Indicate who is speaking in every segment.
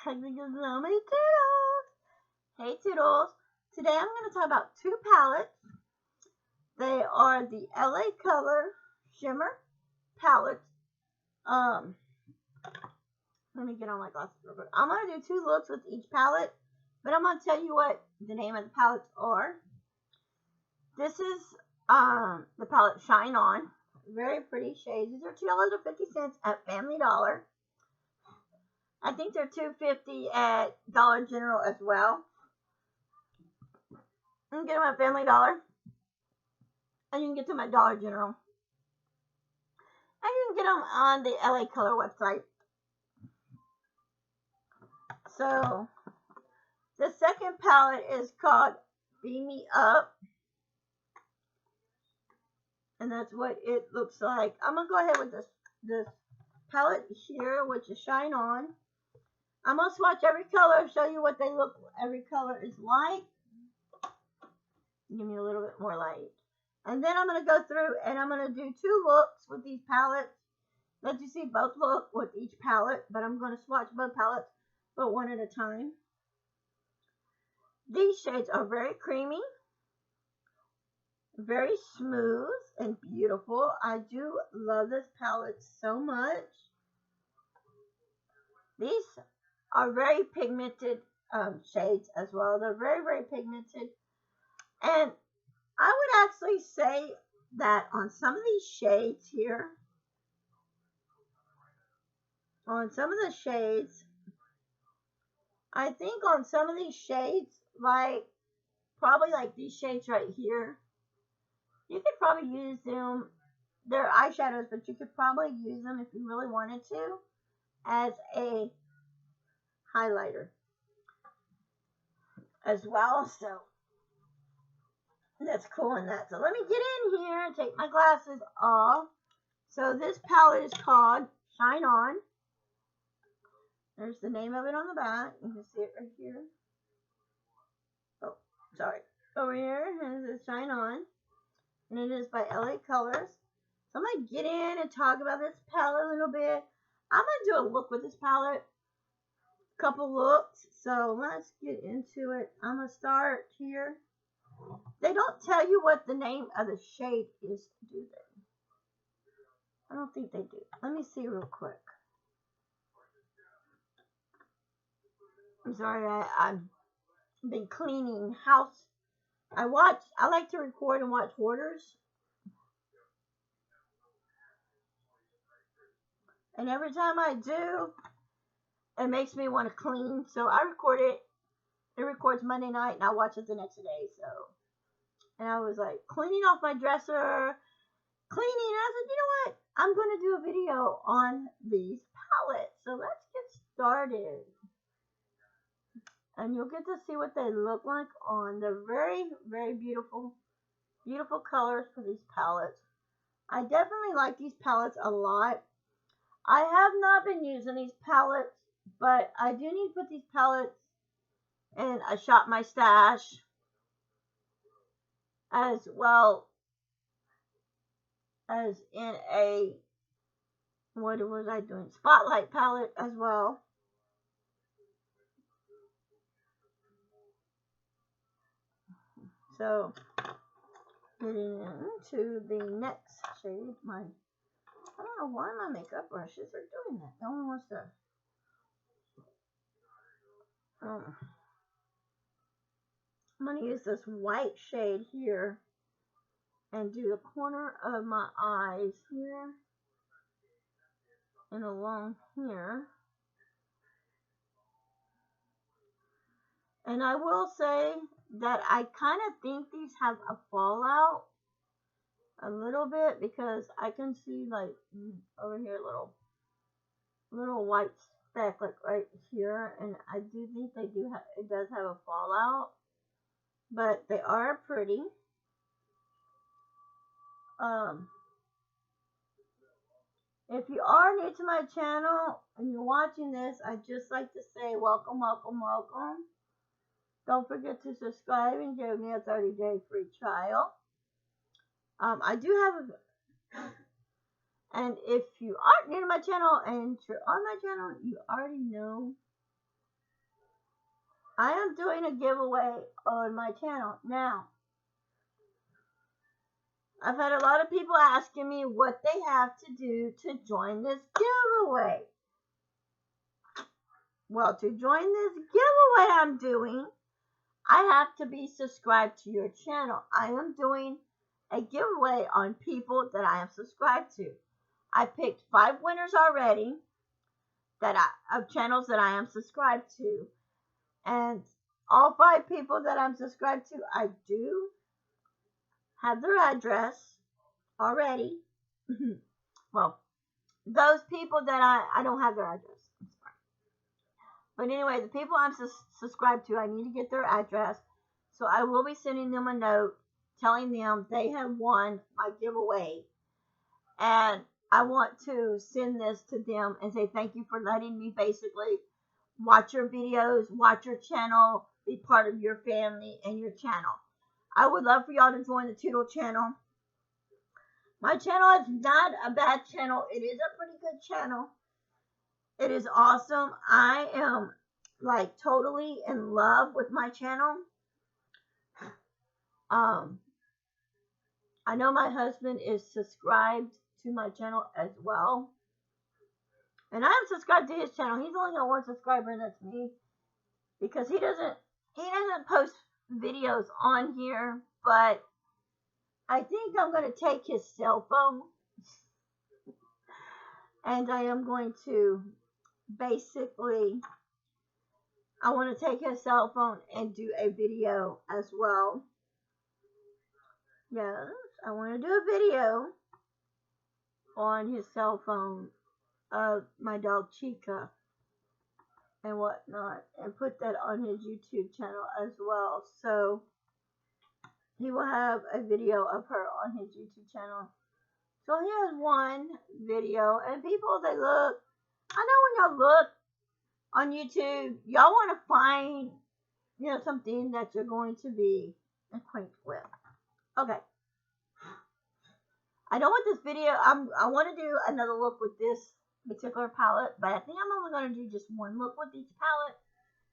Speaker 1: So many Toodles! Hey Toodles! Today I'm going to talk about two palettes. They are the LA Color Shimmer palettes. Let me get on my glasses real quick. I'm going to do two looks with each palette, but I'm going to tell you what the name of the palettes are. This is the palette Shine On. Very pretty shades. These are $2.50 at Family Dollar. I think they're $2.50 at Dollar General as well. You can get them at Family Dollar. And you can get them at Dollar General. And you can get them on the LA Color website. So, the second palette is called Beam Me Up. And that's what it looks like. I'm going to go ahead with this palette here, which is Shine On. I'm going to swatch every color, show you what they look, every color is like. Give me a little bit more light. And then I'm going to go through and I'm going to do two looks with these palettes. Let you see both look with each palette, but I'm going to swatch both palettes, but one at a time. These shades are very creamy, very smooth and beautiful. I do love this palette so much. These are very pigmented shades as well. They're very, very pigmented. And I would actually say that on some of these shades here, I think on some of these shades, probably like these shades right here, you could probably use them. They're eyeshadows, but you could probably use them if you really wanted to as a highlighter as well. So that's cool in that. So let me get in here and take my glasses off. So this palette is called Shine On. There's the name of it on the back. You can see it right here. Oh, sorry. Over here is it Shine On. And it is by LA Colors. So I'm going to get in and talk about this palette a little bit. I'm going to do a look with this palette. A couple looks. So let's get into it. I'm going to start here. They don't tell you what the name of the shade is, do they? I don't think they do. Let me see real quick. I'm sorry, I've been cleaning house. I like to record and watch Hoarders. And every time I do, it makes me want to clean. So I record it. It records Monday night and I watch it the next day. So, and I was like cleaning off my dresser, cleaning. And I said, you know what? I'm going to do a video on these palettes. So let's get started. And you'll get to see what they look like on. They're very, very beautiful, beautiful colors for these palettes. I definitely like these palettes a lot. I have not been using these palettes, but I do need to put these palettes in a Shop My Stash as well as in a, what was I doing? Spotlight palette as well. So, getting into the next shade, I don't know why my makeup brushes are doing that. No one wants to. I'm going to use this white shade here and do the corner of my eyes here and along here. And I will say that I kind of think these have a fallout a little bit because I can see like over here little white speck like right here, and I do think it does have a fallout, but they are pretty. If you are new to my channel and you're watching this, I'd just like to say welcome, welcome, welcome. Don't forget to subscribe and give me a 30-day free trial. I do have and if you aren't new to my channel and you're on my channel, you already know I am doing a giveaway on my channel now. I've had a lot of people asking me what they have to do to join this giveaway. Well, to join this giveaway I'm doing, I have to be subscribed to your channel. I am doing a giveaway on people that I am subscribed to. I picked 5 winners already of channels that I am subscribed to. And all 5 people that I'm subscribed to, I do have their address already. Well, those people that I don't have their address. I'm sorry. But anyway, the people I'm subscribed to, I need to get their address. So I will be sending them a note telling them they have won my giveaway. And I want to send this to them and say thank you for letting me basically watch your videos, watch your channel, be part of your family and your channel. I would love for y'all to join the Toodle channel. My channel is not a bad channel. It is a pretty good channel. It is awesome. I am like totally in love with my channel. I know my husband is subscribed to my channel as well. And I am subscribed to his channel. He's only got 1 subscriber, and that's me. Because he doesn't post videos on here, but I think I'm going to take his cell phone. And I am going to basically, I want to take his cell phone and do a video as well. Yes, I want to do a video on his cell phone of my dog Chica and whatnot, and put that on his YouTube channel as well. So he will have a video of her on his YouTube channel. So he has 1 video, and people, they look, I know when y'all look on YouTube, y'all want to find, something that you're going to be acquainted with. Okay. I know with this video, I want to do another look with this particular palette, but I think I'm only going to do just 1 look with each palette.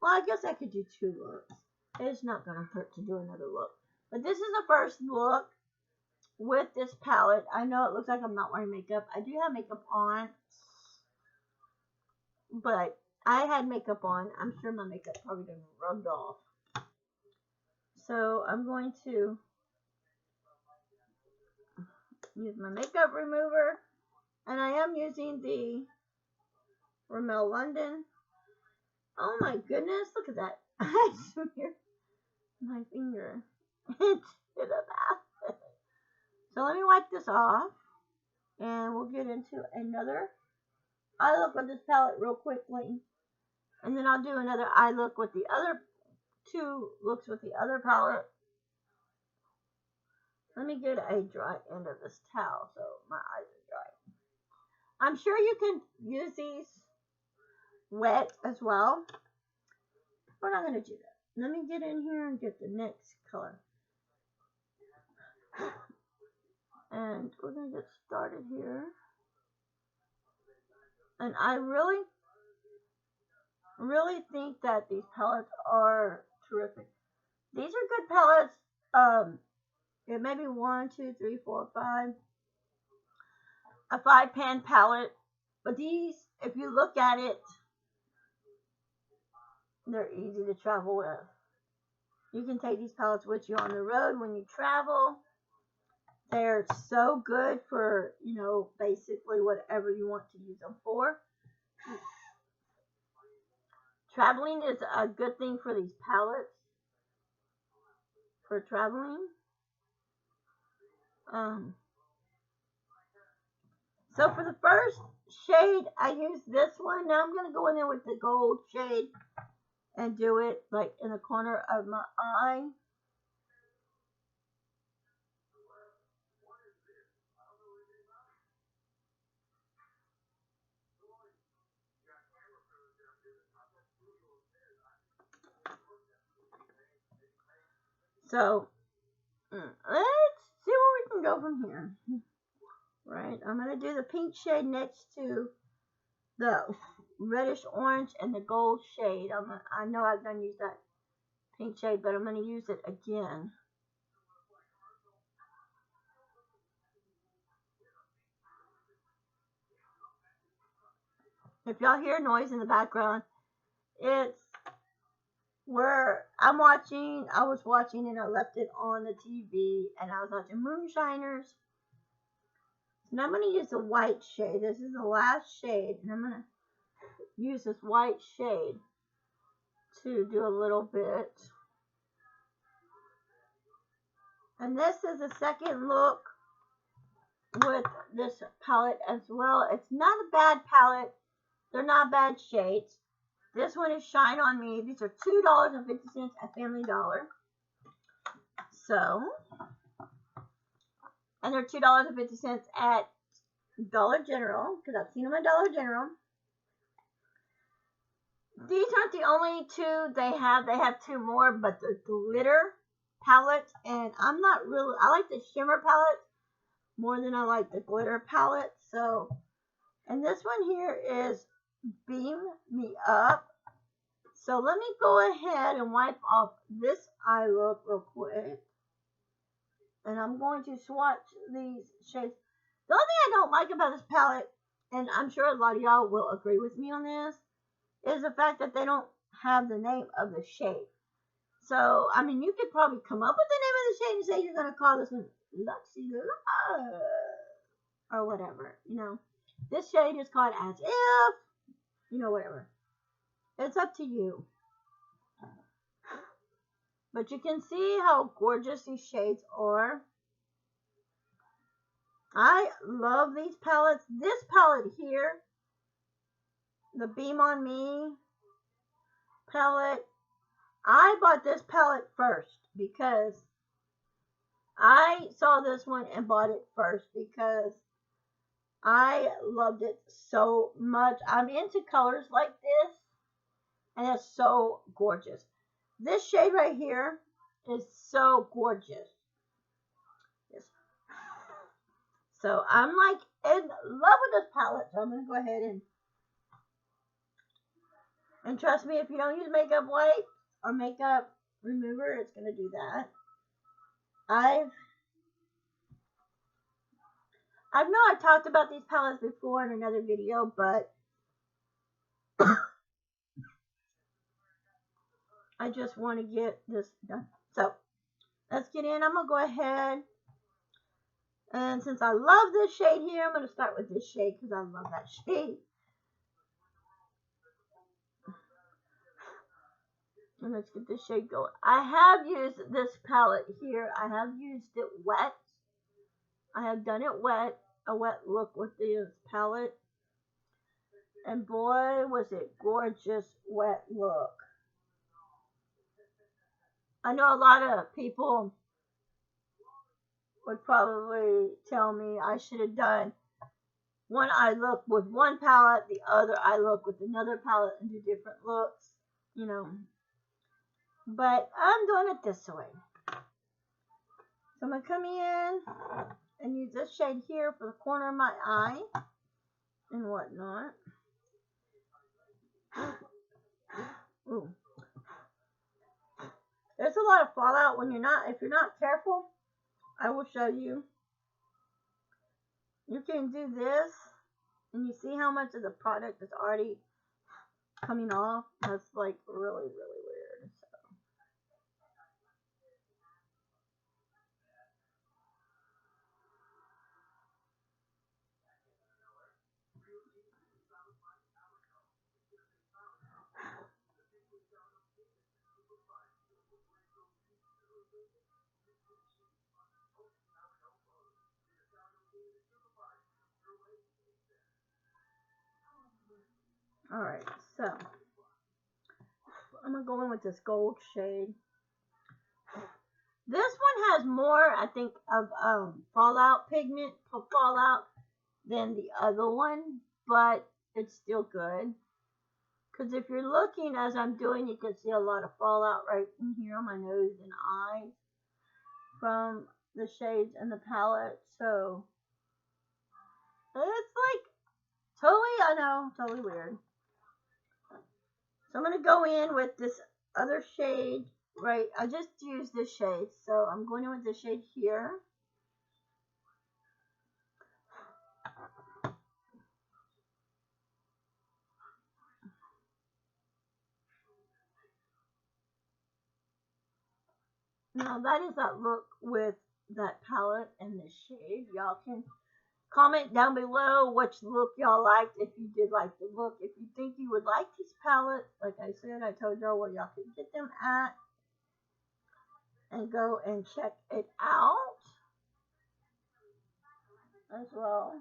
Speaker 1: Well, I guess I could do 2 looks. It's not going to hurt to do another look. But this is the first look with this palette. I know it looks like I'm not wearing makeup. I do have makeup on, but I had makeup on. I'm sure my makeup probably done rubbed off. So I'm going to use my makeup remover, and I am using the Rimmel London. Oh my goodness, look at that. I smeared my finger into the bath. So let me wipe this off, and we'll get into another eye look with this palette real quickly. And then I'll do another eye look with the other 2 looks with the other palette. Let me get a dry end of this towel so my eyes are dry. I'm sure you can use these wet as well. We're not going to do that. Let me get in here and get the next color. And we're going to get started here. And I really think that these palettes are terrific. These are good palettes. It may be 1, 2, 3, 4, 5. A 5-pan palette. But these, if you look at it, they're easy to travel with. You can take these palettes with you on the road when you travel. They're so good for, basically whatever you want to use them for. Traveling is a good thing for these palettes. For traveling. So for the first shade, I used this one. Now I'm going to go in there with the gold shade and do it like in the corner of my eye. So let's see where we can go from here. Right, I'm going to do the pink shade next to the reddish orange and the gold shade. I know I've done used that pink shade, but I'm going to use it again. If y'all hear noise in the background, it's where I was watching and I left it on the TV and I was watching Moonshiners. And I'm going to use the white shade. This is the last shade. And I'm going to use this white shade to do a little bit. And this is the second look with this palette as well. It's not a bad palette. They're not bad shades. This one is Shine On Me. These are $2.50 at Family Dollar. So, and they're $2.50 at Dollar General, because I've seen them at Dollar General. These aren't the only two they have. They have two more, but they're glitter palettes, and I'm not really, I like the shimmer palette more than I like the glitter palette. So, and this one here is Beam Me Up. So let me go ahead and wipe off this eye look real quick. And I'm going to swatch these shades. The only thing I don't like about this palette, and I'm sure a lot of y'all will agree with me on this, is the fact that they don't have the name of the shade. So, I mean, you could probably come up with the name of the shade and say you're going to call this one Luxy Love or whatever, you know. This shade is called As If, you know, whatever. It's up to you. But you can see how gorgeous these shades are. I love these palettes. This palette here, the Beam On Me palette, I bought this palette first because I saw this one and bought it first because I loved it so much. I'm into colors like this, and it's so gorgeous. This shade right here is so gorgeous. Yes. So I'm like in love with this palette. So I'm going to go ahead and trust me, if you don't use makeup wipe or makeup remover, it's going to do that. I know I talked about these palettes before in another video, but I just want to get this done. So let's get in. I'm going to go ahead. And since I love this shade here, I'm going to start with this shade because I love that shade. And let's get this shade going. I have used this palette here. I have used it wet. I have done it wet. A wet look with this palette. And boy, was it gorgeous wet look. I know a lot of people would probably tell me I should have done one eye look with one palette, the other eye look with another palette, and do different looks, you know. But I'm doing it this way. So I'm going to come in and use this shade here for the corner of my eye and whatnot. Ooh. There's a lot of fallout when if you're not careful. I will show you. You can do this and you see how much of the product is already coming off. That's like really, really weird. Alright, so I'm going to go in with this gold shade. This one has more, I think, of fallout pigment, fallout, than the other one, but it's still good. Because if you're looking as I'm doing, you can see a lot of fallout right in here on my nose and eyes from the shades and the palette. So it's like totally, I know, totally weird. So I'm going to go in with this other shade right, I just used this shade, so I'm going in with the shade here. Now that is that look with that palette and the shade. Y'all can comment down below which look y'all liked, if you did like the look. If you think you would like these palettes, like I said, I told y'all where y'all can get them at. And go and check it out as well.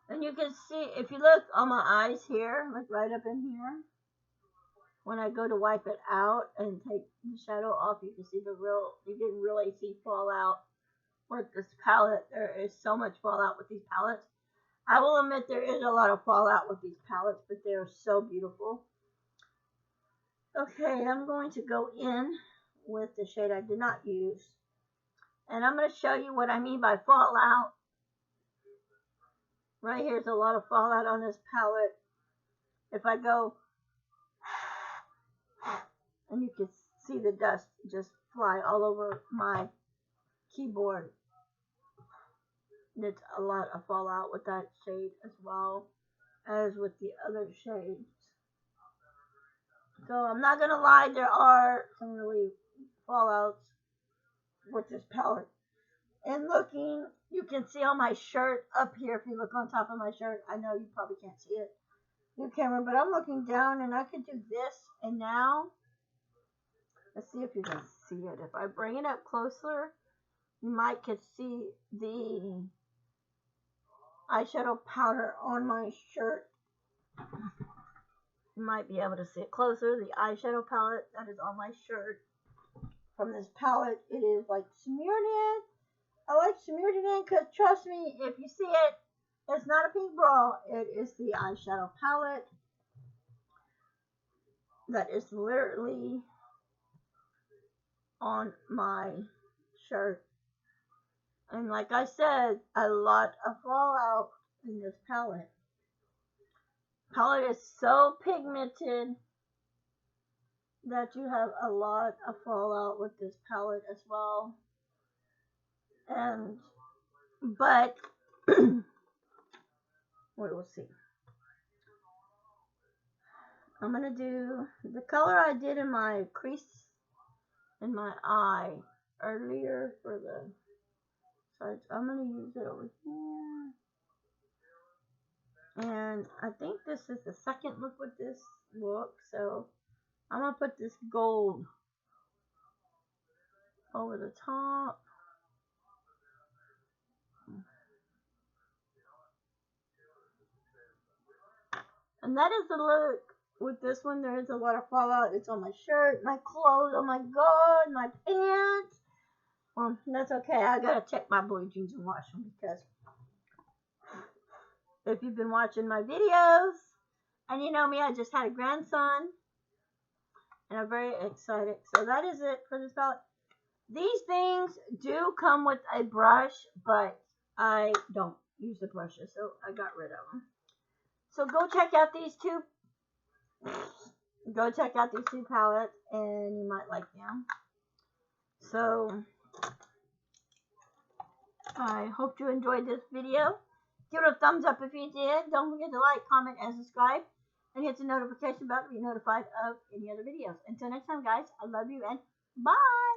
Speaker 1: And you can see, if you look on my eyes here, like right up in here, when I go to wipe it out and take the shadow off, you can see you can really see fallout with this palette. There is so much fallout with these palettes. I will admit there is a lot of fallout with these palettes, but they are so beautiful. Okay, I'm going to go in with the shade I did not use. And I'm going to show you what I mean by fallout. Right here's a lot of fallout on this palette. If I go, and you can see the dust just fly all over my keyboard. There's a lot of fallout with that shade as well as with the other shades. So I'm not gonna lie, there are some really fallouts with this palette. And looking, you can see on my shirt up here, if you look on top of my shirt, I know you probably can't see it through camera, but I'm looking down and I could do this, and now, let's see if you can see it. If I bring it up closer, you might could see the eyeshadow powder on my shirt. You might be able to see it closer. The eyeshadow palette that is on my shirt from this palette, it is like smeared in. I like smeared it in because trust me, if you see it, it's not a pink bra. It is the eyeshadow palette that is literally on my shirt. And like I said, a lot of fallout in this palette. Palette is so pigmented that you have a lot of fallout with this palette as well. But we'll see. I'm gonna do the color I did in my crease in my eye earlier for the sides. I'm gonna use it over here. And I think this is the second look with this look, so I'm gonna put this gold over the top. And that is the look with this one. There is a lot of fallout. It's on my shirt, my clothes, oh my god, my pants. Well, that's okay. I gotta check my blue jeans and wash them, because if you've been watching my videos and you know me, I just had a grandson and I'm very excited. So that is it for this palette. These things do come with a brush, but I don't use the brushes, so I got rid of them. So go check out these two. Go check out these two palettes, and you might like them. So I hope you enjoyed this video. Give it a thumbs up if you did. Don't forget to like, comment, and subscribe. And hit the notification bell to be notified of any other videos. Until next time, guys, I love you and bye.